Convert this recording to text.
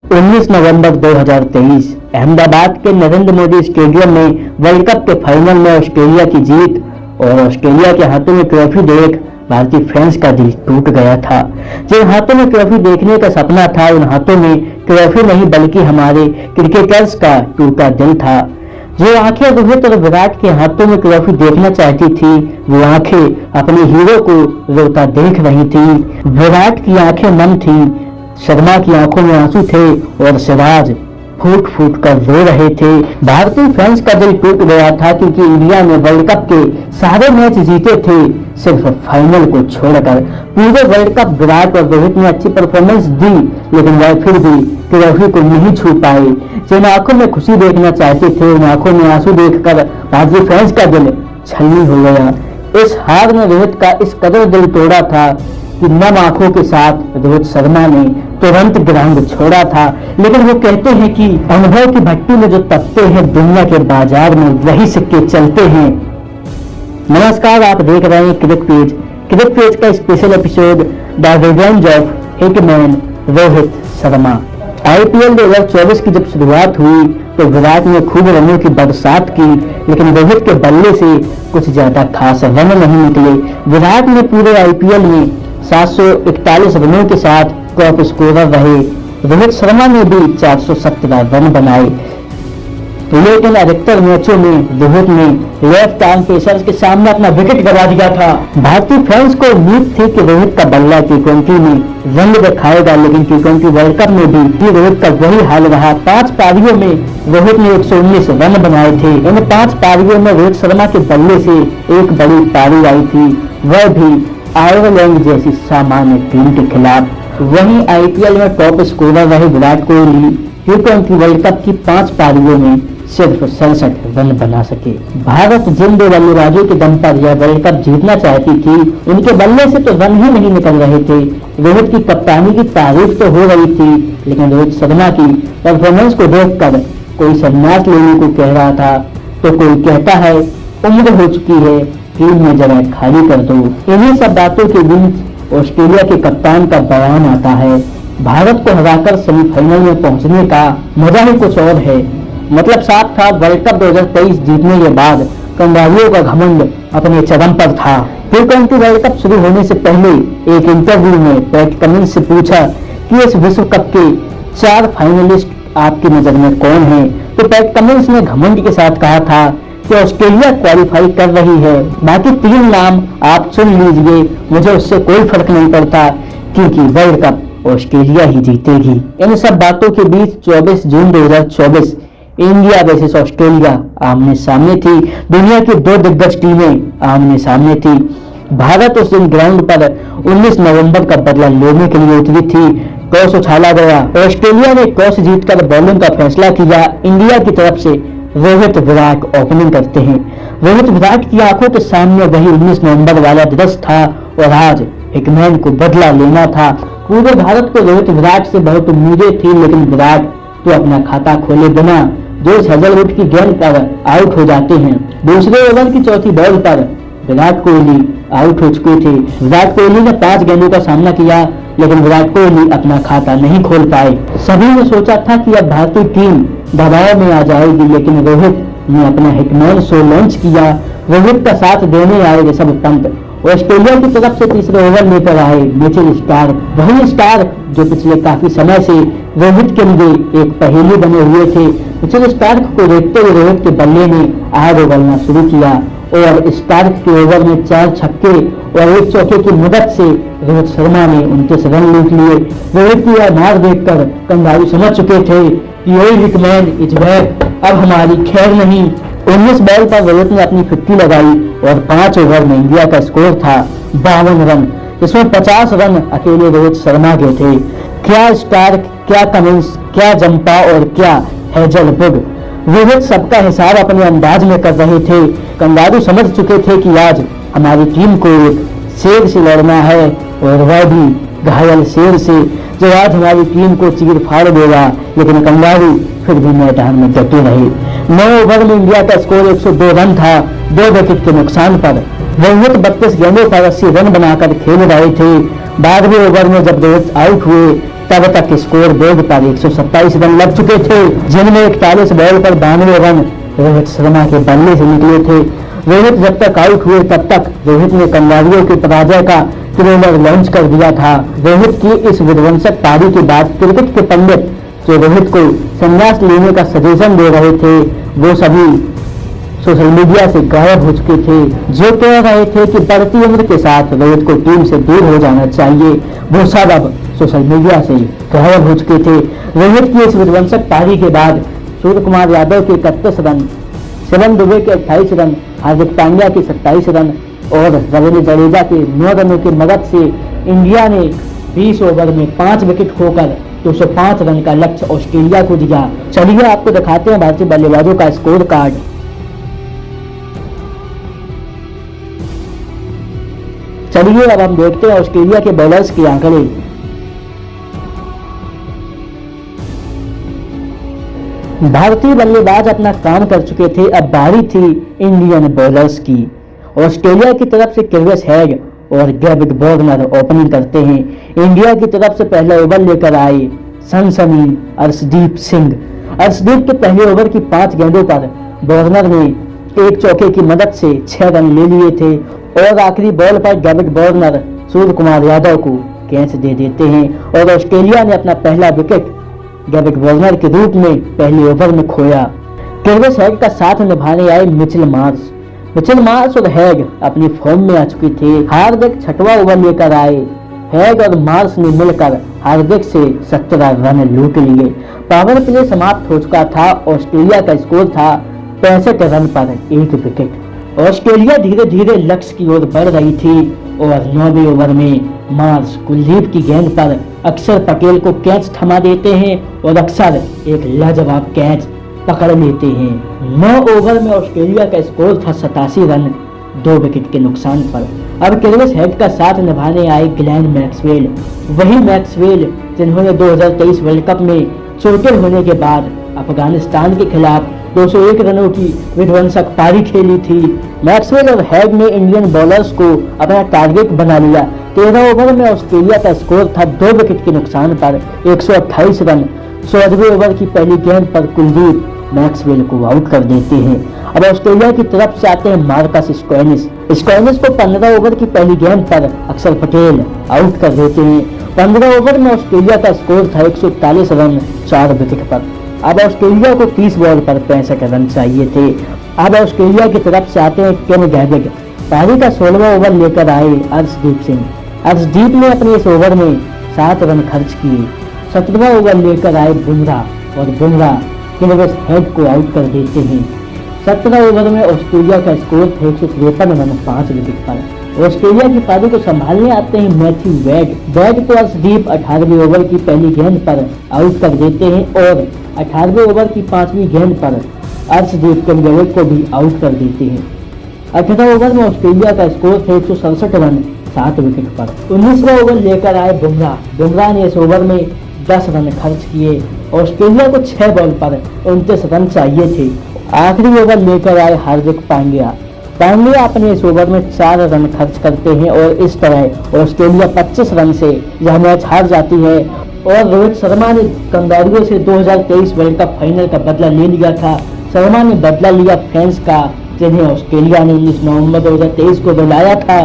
19 नवंबर 2023 अहमदाबाद के नरेंद्र मोदी स्टेडियम में world cup के फाइनल में ऑस्ट्रेलिया की जीत और ऑस्ट्रेलिया के हाथों में ट्रॉफी देख भारतीय फैंस का दिल टूट गया था। जिन हाथों में ट्रॉफी देखने का सपना था, उन हाथों में ट्रॉफी नहीं बल्कि हमारे क्रिकेटर्स का टूटा दिल था। जो आंखें रोहित और विराट के हाथों में ट्रॉफी देखना चाहती थी, वो आंखें अपने हीरो को रोता देख रही थी। विराट की आंखें नम थी, शर्मा की आंखों में आंसू थे और सिराज फूट फूट कर रो रहे थे। भारतीय फैंस का दिल टूट गया था क्योंकि इंडिया ने वर्ल्ड कप के सारे मैच जीते थे, सिर्फ फाइनल को छोड़कर। पूरे वर्ल्ड कप विराट और रोहित ने अच्छी परफॉर्मेंस दी, लेकिन वह फिर भी ट्रॉफी को नहीं छू पाए। जिन आंखों में खुशी देखना चाहते थे, उन आंखों में आंसू देखकर भारतीय फैंस का दिल छलनी हो गया। इस हार ने रोहित का इस कदर दिल तोड़ा था कि नम आंखों के साथ रोहित शर्मा ने तुरंत ग्राउंड छोड़ा था। लेकिन वो कहते हैं कि अनुभव की भट्टी में जो तपते हैं, दुनिया के बाजार में वही सिक्के चलते हैं। नमस्कार, आप देख रहे हैं क्रिक पेज का special episode the revenge of hitman Rohit Sharma. IPL 2024 की जब शुरुआत हुई तो विराट ने खूब रनों की बरसात की, लेकिन रोहित के बल्ले से कुछ ज्यादा खास रन नहीं निकले। विराट ने पूरे आईपीएल में 741 रनों के साथ टॉप स्कोरर रहे। रोहित शर्मा ने भी 417 रन बनाए, लेकिन अधिकतर मैचों में रोहित ने लेफ्ट आर्म पेसर्स के सामने अपना विकेट गवा दिया था। भारतीय फैंस को उम्मीद थी कि रोहित का बल्ला T20 में रंग दिखाएगा, लेकिन T20 वर्ल्ड कप में भी रोहित का वही हाल रहा। 5 पारियों में रोहित ने 119 रन बनाए थे। इन 5 पारियों में रोहित शर्मा के बल्ले से एक बड़ी पारी आई थी, वह भी आयरलैंड जैसी सामान्य टीम के खिलाफ। वहीं आईपीएल में टॉप स्कोरर रहे Virat Kohli T20 world cup की 5 पारियों में सिर्फ 67 रन बना सके। भारत जिन 2 बल्लेबाजों के दम पर यह वर्ल्ड कप जीतना चाहती थी, उनके बल्ले से तो रन ही नहीं निकल रहे थे। रोहित की कप्तानी की तारीफ तो हो रही थी, लेकिन रोहित शर्मा की परफॉर्मेंस को देखकर कोई संन्यास लेने को कह रहा था, तो कोई कहता है उम्र हो चुकी है, टीम में जगह खाली कर दो। इन्हीं सब बातों के बीच ऑस्ट्रेलिया के कप्तान का बयान आता है, भारत को हराकर सेमीफाइनल में पहुंचने का मजा ही कुछ और है। मतलब साफ था, वर्ल्ड कप 2023 जीतने के बाद कंगारुओं का घमंड अपने चरम पर था। T20 वर्ल्ड कप शुरू होने से पहले एक इंटरव्यू में पैट कमिंस से पूछा कि इस विश्व कप के 4 फाइनलिस्ट आपकी नजर में कौन हैं, तो पैट कमिंस ने घमंड के साथ कहा था कि ऑस्ट्रेलिया क्वालिफाई कर रही है, बाकी 3 नाम आप चुन लीजिए, मुझे उससे कोई फर्क नहीं पड़ता क्योंकि वर्ल्ड कप ऑस्ट्रेलिया ही जीतेगी। इन सब बातों के बीच 24 जून 2024 इंडिया वर्सेस ऑस्ट्रेलिया आमने सामने थी। दुनिया की 2 दिग्गज टीमें आमने सामने थी। भारत उस दिन ग्राउंड पर 19 नवंबर का बदला लेने के लिए उतरी थी। टॉस उछाला गया, ऑस्ट्रेलिया ने टॉस जीतकर बॉलिंग का फैसला किया। इंडिया की तरफ से रोहित विराट ओपनिंग करते हैं। रोहित विराट की आंखों के सामने वही 19 नवंबर वाला दिवस था और आज हिटमैन को बदला लेना था। पूरे भारत को रोहित विराट से बहुत उम्मीदें थी, लेकिन विराट तो अपना खाता खोले बिना जोश हेजलवुड की गेंद पर आउट हो जाते हैं। दूसरे ओवर की चौथी बॉल पर विराट कोहली आउट हो चुके थे। विराट कोहली ने 5 गेंदों का सामना किया, लेकिन विराट कोहली अपना खाता नहीं खोल पाए। सभी ने सोचा था कि अब भारतीय टीम दबाव में आ जाएगी, लेकिन रोहित ने अपना हिटमैन शो लॉन्च किया। रोहित का साथ देने आए ऋषभ पंत ऑस्ट्रेलिया की तरफ से तीसरे ओवर लेकर आए मिचेल स्टार्क, वही स्टार्क जो पिछले काफी समय से रोहित के लिए एक पहेली बने हुए थे। मिचेल स्टार्क को देखते हुए रोहित के बल्ले ने आग उगलना शुरू किया और स्टार्क के ओवर में 4 छक्के और 1 चौके की मदद से रोहित शर्मा ने 29 रन लूट लिए। रोहित की यह मार देखकर कंगारू समझ चुके थे कि हिटमैन इज बैक, अब हमारी खैर नहीं। 19 बॉल पर रोहित ने अपनी 50 लगाई और 5 ओवर में इंडिया का स्कोर था 52 रन, जिसमें 50 रन अकेले रोहित शर्मा के थे। क्या स्टार्क, क्या कमिंस, क्या जंपा और क्या हेजलवुड, रोहित सबका हिसाब अपने अंदाज में कर रहे थे। कंगारू समझ चुके थे कि आज हमारी टीम को एक शेर से लड़ना है और वह भी घायल शेर से, जो आज हमारी टीम को चीर फाड़ देगा। लेकिन कंगारू फिर भी मैदान में डटे रहे। 9 ओवर में इंडिया का स्कोर 102 रन था, 2 विकेट के नुकसान पर। रोहित 32 गेंदों पर 80 रन बनाकर खेल रहे थे। 12वें ओवर में जब रोहित आउट हुए तब तक स्कोर बोर्ड पर 127 रन लग चुके थे, जिनमें 41 बॉल पर 92 रन रोहित शर्मा के बल्ले से निकले थे। रोहित जब तक आउट हुए तब तक रोहित ने कंगारुओं की पराजय का ट्रेलर लॉन्च कर दिया था। रोहित की इस विध्वंसक पारी के बाद क्रिकेट के पंडित जो रोहित को संन्यास लेने का सजेशन दे रहे थे, वो सभी सोशल मीडिया से गायब हो चुके थे। जो कह रहे थे कि बढ़ती उम्र के साथ रोहित को टीम से दूर हो जाना चाहिए, वो सब अब सोशल मीडिया से गायब हो चुके थे। रोहित की इस विध्वंसक पारी के बाद सूर्य कुमार यादव के 31 रन, शिवम दुबे के 28 रन, हार्दिक पांड्या के 27 रन और रवींद्र जडेजा के 9 रनों की मदद से इंडिया ने 20 ओवर में 5 विकेट खोकर 205 रन का लक्ष्य ऑस्ट्रेलिया को दिया। चलिए आपको दिखाते हैं भारतीय बल्लेबाजों का स्कोर कार्ड। चलिए अब हम देखते हैं ऑस्ट्रेलिया के बॉलर्स के आंकड़े। भारतीय बल्लेबाज अपना काम कर चुके थे, अब बारी थी इंडियन बॉलर्स की। ऑस्ट्रेलिया की तरफ से क्रिस हेग और डेविड वार्नर ओपनिंग करते हैं। इंडिया की तरफ से पहला ओवर लेकर आए सनसनी अर्शदीप सिंह। अर्शदीप के पहले ओवर की 5 गेंदों पर वार्नर ने एक चौके की मदद से 6 रन ले लिए थे और आखिरी बॉल पर डेविड वार्नर सूर्य कुमार यादव को कैच दे देते हैं और ऑस्ट्रेलिया ने अपना पहला विकेट डेविड वार्नर के रूप में पहले ओवर में खोया। क्रिस हेग का साथ निभाने आए मिचेल मार्श। मिचेल मार्श और हेग अपनी फॉर्म में आ चुके थे। हार्दिक 6वां ओवर लेकर आए। हेग और मार्श ने मिलकर हार्दिक से 17 रन लूट लिए। पावर प्ले समाप्त हो चुका था। ऑस्ट्रेलिया का स्कोर था 65 रन पर 1 विकेट। ऑस्ट्रेलिया धीरे धीरे लक्ष्य की ओर बढ़ रही थी और 9वें ओवर में मार्श कुलदीप की गेंद पर अक्षर पटेल को कैच थमा देते हैं और अक्षर एक लाजवाब कैच पकड़ लेते हैं। 9 ओवर में ऑस्ट्रेलिया का स्कोर था 87 रन 2 विकेट के नुकसान पर। अब क्रिस हेग का साथ निभाने आए ग्लेन मैक्सवेल। वही मैक्सवेल जिन्होंने 2023 वर्ल्ड कप में चोटिल होने के बाद अफगानिस्तान के खिलाफ 201 रनों की विध्वंसक पारी खेली थी। मैक्सवेल और हेग ने इंडियन बॉलर्स को अपना टारगेट बना लिया। 13 ओवर में ऑस्ट्रेलिया का स्कोर था 2 विकेट के नुकसान पर 128 रन। 16वें ओवर की पहली गेंद पर कुलदीप मैक्सवेल को आउट कर देते हैं। अब ऑस्ट्रेलिया की तरफ से आते हैं मार्कस स्टोइनिस। स्टोइनिस को 15 ओवर की पहली गेंद पर अक्षर पटेल आउट कर देते हैं। 15 ओवर में ऑस्ट्रेलिया का स्कोर था 141 रन 4 विकेट पर। अब ऑस्ट्रेलिया को 30 बॉल पर 65 रन चाहिए थे। अब ऑस्ट्रेलिया की तरफ से आते हैं केन गैविग। पारी का 16वां ओवर लेकर आए अर्शदीप सिंह। अर्शदीप ने अपने इस ओवर में 7 रन खर्च किए। 17वां ओवर लेकर आए बुमराह और बुमराह क्रिस हेग को आउट कर देते हैं। 17 ओवर में ऑस्ट्रेलिया का स्कोर था 153 रन 5 विकेट पर। ऑस्ट्रेलिया की पारी को संभालने आते हैं मैथ्यू वेड। वेड को अर्शदीप 18वें ओवर की पहली गेंद पर आउट कर देते हैं और 18वें ओवर की 5वीं गेंद पर अर्शदीप केन को भी आउट कर देते हैं। 18 ओवर में ऑस्ट्रेलिया का स्कोर था 167 रन 7 विकेट पर। 19वां ओवर लेकर आए बुमराह। बुमराह ने इस ओवर में 10 रन खर्च किए। ऑस्ट्रेलिया को 6 बॉल पर 29 रन चाहिए थे। आखिरी ओवर लेकर आए हार्दिक पांड्या। पांड्या अपने इस ओवर में 4 रन खर्च करते हैं और इस तरह ऑस्ट्रेलिया 25 रन से यह मैच हार जाती है और रोहित शर्मा ने कंगारुओं से 2023 वर्ल्ड कप फाइनल का बदला ले लिया था। शर्मा ने बदला लिया फैंस का, जिन्हें ऑस्ट्रेलिया ने 19 नवंबर 2023 को बुलाया था।